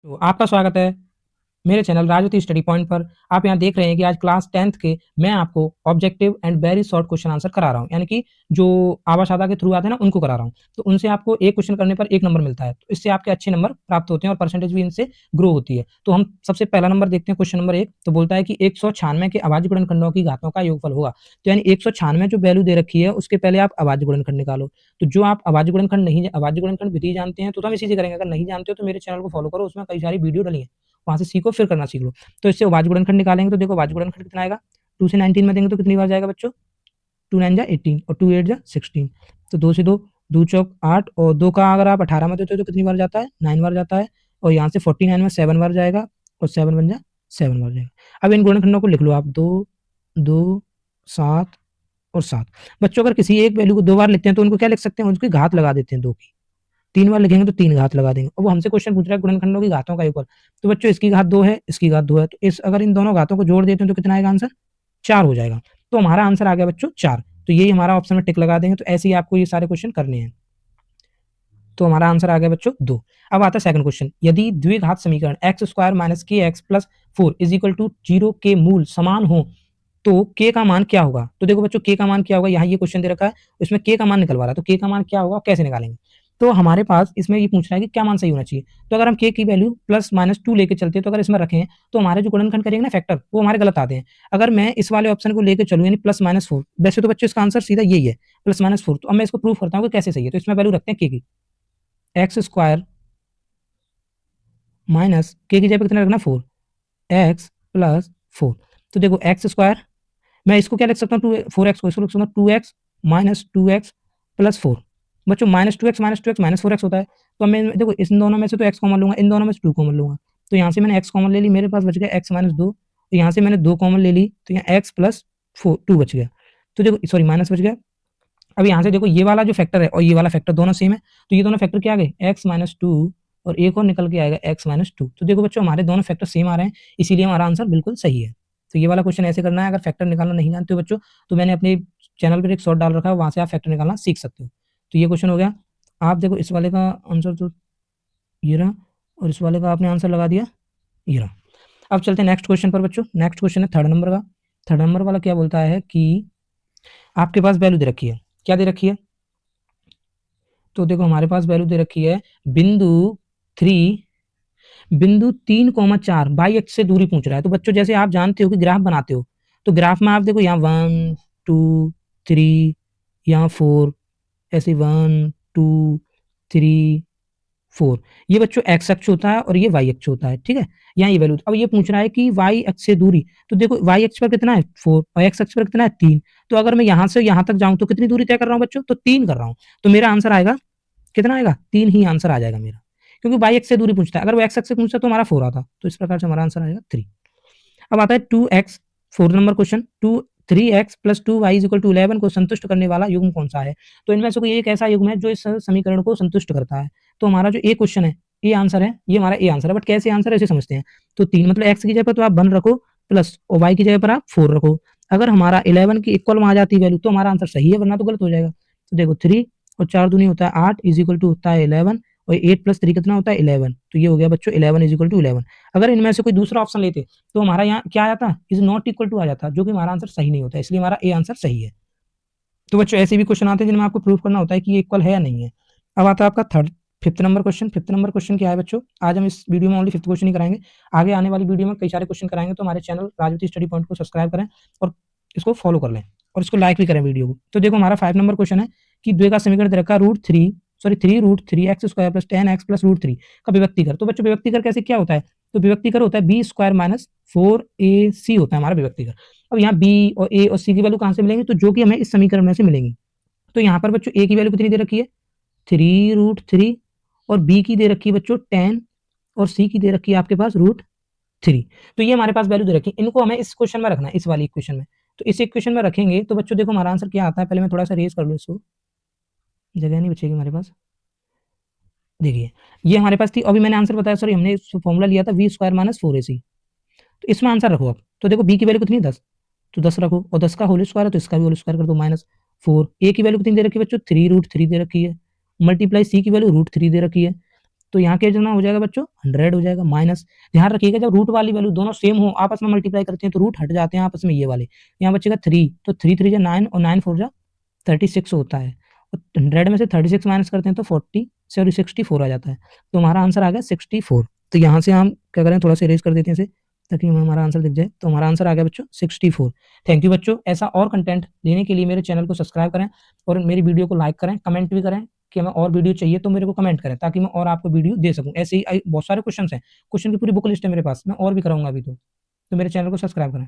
तो आपका स्वागत है मेरे चैनल राजवती स्टडी पॉइंट पर। आप यहाँ देख रहे हैं कि आज क्लास 10th के मैं आपको objective and very short question answer करा रहा हूँ, यानी कि जो आवासादा के थ्रू आते हैं ना उनको करा रहा हूँ। तो उनसे आपको एक क्वेश्चन करने पर 1 नंबर मिलता है, तो इससे आपके अच्छे नंबर प्राप्त होते हैं और परसेंटेज भी इनसे ग्रो होती है। तो हम सबसे पहला नंबर देखते हैं, क्वेश्चन नंबर 1। तो बोलता है कि 196 के अभाज्य गुणनखंडों की घातों का योगफल होगा। तो यानी 196 जो वैल्यू दे रखी है उसके पहले आप अभाज्य गुणनखंड निकालो। तो जो आप अभाज्य गुणनखंड विधि जानते हैं तो हम इसी से करेंगे, अगर नहीं जानते हो तो मेरे चैनल को फॉलो करो, उसमें कई सारी वीडियो डली है, वहाँ से सीखो फिर करना सीख लो। तो इससे अभाज्य गुणनखंड निकालेंगे तो देखो अभाज्य गुणनखंड कितना आएगा, 2 से 19 में देंगे तो कितनी बार जाएगा बच्चों, 2 9 जा 18 और 2 8 जा 16। तो 2 से 2 2 चौक 8 और 2 का अगर आप 18 में देते हो तो कितनी बार जाता है, 9 बार जाता है। और यहाँ से 49 में 7 बार जाएगा और 7 बन जा 7 बार जाएगा। अब इन गुणनखंडों को लिख लो आप, 2 2 7 और 7। बच्चों अगर किसी एक वैल्यू को 2 बार लिखते हैं तो उनको क्या लिख सकते हैं, उसकी घात लगा देते हैं 2 की। 3 बार लिखेंगे तो 3 घात लगा देंगे। और वो हमसे क्वेश्चन पूछ रहा है गुणनखंडों की घातों का योगफल। तो बच्चों इसकी घात 2 है, इसकी घात 2 है, तो इस अगर इन दोनों घातों को जोड़ देते हैं तो कितना आएगा आंसर, 4 हो जाएगा। तो हमारा आंसर आ गया बच्चों 4। तो यही हमारा ऑप्शन में टिक लगा देंगे। तो ऐसे ही आपको ये सारे क्वेश्चन करने हैं। तो हमारा आंसर आ गया बच्चों 2। अब आता है सेकंड क्वेश्चन, यदि द्विघात समीकरण x square minus k x plus 4 is equal to 0 के मूल समान हो तो k का मान क्या होगा। तो देखो बच्चों k का मान क्या होगा, यहाँ ये क्वेश्चन दे रखा है, इसमें k का मान निकलवा रहा है, तो k का मान क्या होगा कैसे निकालेंगे। तो हमारे पास इसमें ये पूछ रहा है कि क्या मान सही होना चाहिए। तो अगर हम k की वैल्यू प्लस माइनस 2 लेके चलते हैं तो अगर इसमें रखें तो हमारे जो गुणनखंड करेंगे ना फैक्टर, वो हमारे गलत आते हैं। अगर मैं इस वाले ऑप्शन को लेकर चलूँ यानी प्लस माइनस 4, वैसे तो बच्चों इसका आंसर सीधा यही है, प्लस माइनस 4। तो अब मैं इसको प्रूव करता हूँ कि कैसे सही है। तो इसमें वैल्यू रखते हैं k की, एक्स स्क्वायर माइनस k की जगह पे कितना रखना 4, एक्स प्लस 4। तो देखो एक्स स्क्वायर, मैं इसको क्या लिख सकता हूँ, 4x को इसको लिख सकता हूँ 2x माइनस 2x प्लस 4। बच्चों minus 2x minus 2x minus 4x होता है। तो मैं देखो इन दोनों में से तो x कॉमन लूंगा, इन दोनों में से 2 कॉमन लूंगा। तो यहाँ से मैंने x कॉमन ले ली, मेरे पास बच गया x माइनस 2। तो यहाँ से मैंने 2 कॉमन ले ली तो यहाँ x प्लस 2 बच गया। तो देखो सॉरी माइनस बच गया। अब यहाँ से देखो ये वाला जो फैक्टर है और ये वाला फैक्टर दोनों सेम है, तो ये दोनों फैक्टर क्या आ गए, x माइनस 2 और एक और निकल के आएगा x माइनस 2। तो देखो बच्चों हमारे दोनों फैक्टर सेम आ रहे हैं, इसीलिए हमारा आंसर बिल्कुल सही है। तो ये वाला क्वेश्चन ऐसे करना है। अगर फैक्टर निकालना नहीं जानते हो बच्चों तो मैंने अपने चैनल पर एक शॉर्ट डाल रखा है, वहां से आप फैक्टर निकालना सीख सकते हो। तो ये क्वेश्चन हो गया। आप देखो इस वाले का आंसर तो ये रहा और इस वाले का आपने आंसर लगा दिया ये रहा। अब चलते हैं नेक्स्ट क्वेश्चन पर बच्चों। नेक्स्ट क्वेश्चन है थर्ड नंबर का। थर्ड नंबर वाला क्या बोलता है कि आपके पास वैल्यू दे रखी है, क्या दे रखी है। तो देखो हमारे पास वैल्यू दे रखी है बिंदु 3 बाई एक्स से दूरी पूछ रहा है। तो बच्चों जैसे आप जानते हो कि ग्राफ बनाते हो, तो ग्राफ में आप देखो यहाँ 1 2 3, यहाँ 4, ऐसे 1 2 3 4। ये बच्चों एक्स अक्ष होता है और ये वाई अक्ष होता है, ठीक है। यहाँ ये वैल्यू, अब ये पूछ रहा है कि वाई अक्ष से दूरी। तो देखो वाई अक्ष पर कितना है 4 और एक्स अक्ष पर कितना है 3। तो अगर मैं यहाँ से यहाँ तक जाऊँ तो कितनी दूरी तय कर रहा हूँ बच्चों, तो 3 कर रहा हूँ। तो मेरा आंसर आएगा कितना आएगा, 3 ही आंसर आ जाएगा मेरा, क्योंकि वाई एक्स से दूरी पूछता है। अगर वो एक्स एक्स से पूछता तो हमारा 4 आता। तो इस प्रकार से हमारा आंसर आएगा 3। अब आता है 2x, 4 number question. 3x plus 2y is equal to 11 को संतुष्ट करने वाला युग्म कौन सा है। तो इनमें से कोई एक ऐसा युग्म है जो इस समीकरण को संतुष्ट करता है। तो हमारा जो ए क्वेश्चन है, ये आंसर है, ये हमारा ए आंसर है। बट कैसे आंसर है ऐसे समझते हैं। तो 3 मतलब x की जगह पर तो आप 1 रखो प्लस और y की जगह पर आप 4 रखो। अगर हमारा 11 की इक्वल में आ जाती वैल्यू तो हमारा आंसर सही है, वरना तो गलत हो जाएगा। तो देखो 3 और 4 दूनी होता है 8 इज इक्वल टू होता है 11 और 8 प्लस 3 कितना होता है 11। तो ये हो गया बच्चों 11 इज इक्वल टू 11। अगर इनमें से कोई दूसरा ऑप्शन लेते तो हमारा यहाँ क्या आ जाता, इज नॉट इक्वल टू आ जाता, जो कि हमारा आंसर सही नहीं होता, इसलिए हमारा ए आंसर सही है। तो बच्चों ऐसे भी क्वेश्चन आते हैं जिनमें आपको प्रूव करना होता है कि ये इक्वल है या नहीं है। अब आता है आपका fifth number question. Fifth number question क्या है बच्चों, आज हम इस वीडियो में ओनली फिफ्थ क्वेश्चन ही कराएंगे। आगे आने वाली वीडियो में कई सारे क्वेश्चन कराएंगे। तो हमारे चैनल राजवती स्टडी पॉइंट को सब्सक्राइब करें और इसको फॉलो कर लें और इसको लाइक भी करें वीडियो को। तो देखो हमारा 5 नंबर क्वेश्चन है कि द्वे का समीकरण दे रखा है three root three x square plus 10x plus root 3 का विभक्ति कर। तो बच्चों विभक्ति कर कैसे क्या होता है, तो विभक्ति कर होता है बी स्क्वायर माइनस 4ac होता है हमारा विभक्ति कर। अब यहाँ बी और ए और सी की वैल्यू कहाँ से मिलेंगी, तो जो कि हमें इस समीकरण में से मिलेंगी। तो यहाँ पर बच्चों ए की वैल्यू कितनी दे रखी है 3√3 और बी की दे रखी है बच्चों 10 और सी की दे रखी है आपके पास √3। तो ये हमारे पास वैल्यू दे रखी है, इनको हमें इस क्वेश्चन में रखना है, इस वाली इक्वेशन में। तो इस इक्वेशन में रखेंगे तो बच्चों देखो हमारा आंसर क्या आता है। पहले मैं थोड़ा सा रेज कर लूँ इसको, जगह नहीं बचेगी हमारे पास। देखिए ये हमारे पास थी, अभी मैंने आंसर बताया, सॉरी हमने फॉर्मूला लिया था वी स्क्वायर माइनस 4ac। तो इसमें आंसर रखो आप। तो देखो बी की वैल्यू कितनी 10, तो 10 रखो और 10 का होल स्क्वायर है तो इसका भी होल स्क्वायर कर दो माइनस 4। ए की वैल्यू कितनी दे रखी है बच्चों 3√3 दे रखी है, मल्टीप्लाई सी की वैल्यू √3 दे रखी है। तो यहाँ क्या कितना हो जाएगा बच्चों 100 हो जाएगा माइनस। ध्यान रखिएगा जब रूट वाली वैल्यू दोनों सेम हो आपस में मल्टीप्लाई करते हैं तो रूट हट जाते हैं आपस में ये वाले। यहाँ बचेगा 3 तो 3 3 जा 9 और 9 4 जा 36 होता है। और 100 में से 36 माइनस करते हैं तो 64 आ जाता है। तो हमारा आंसर आ गया 64। तो यहाँ से हम क्या करें थोड़ा सा इरेज कर देते हैं इसे ताकि हमारा आंसर दिख जाए। तो हमारा आंसर आ गया बच्चों 64। थैंक यू बच्चों। ऐसा और कंटेंट लेने के लिए मेरे चैनल को सब्सक्राइब करें और मेरी वीडियो को लाइक करें, कमेंट भी करें कि हमें और वीडियो चाहिए तो मेरे को कमेंट करें ताकि मैं और आपको वीडियो दे सकूं। ऐसे ही बहुत सारे क्वेश्चन हैं, क्वेश्चन की पूरी बुक लिस्ट है मेरे पास, मैं और भी कराऊंगा अभी तो मेरे चैनल को सब्सक्राइब करें।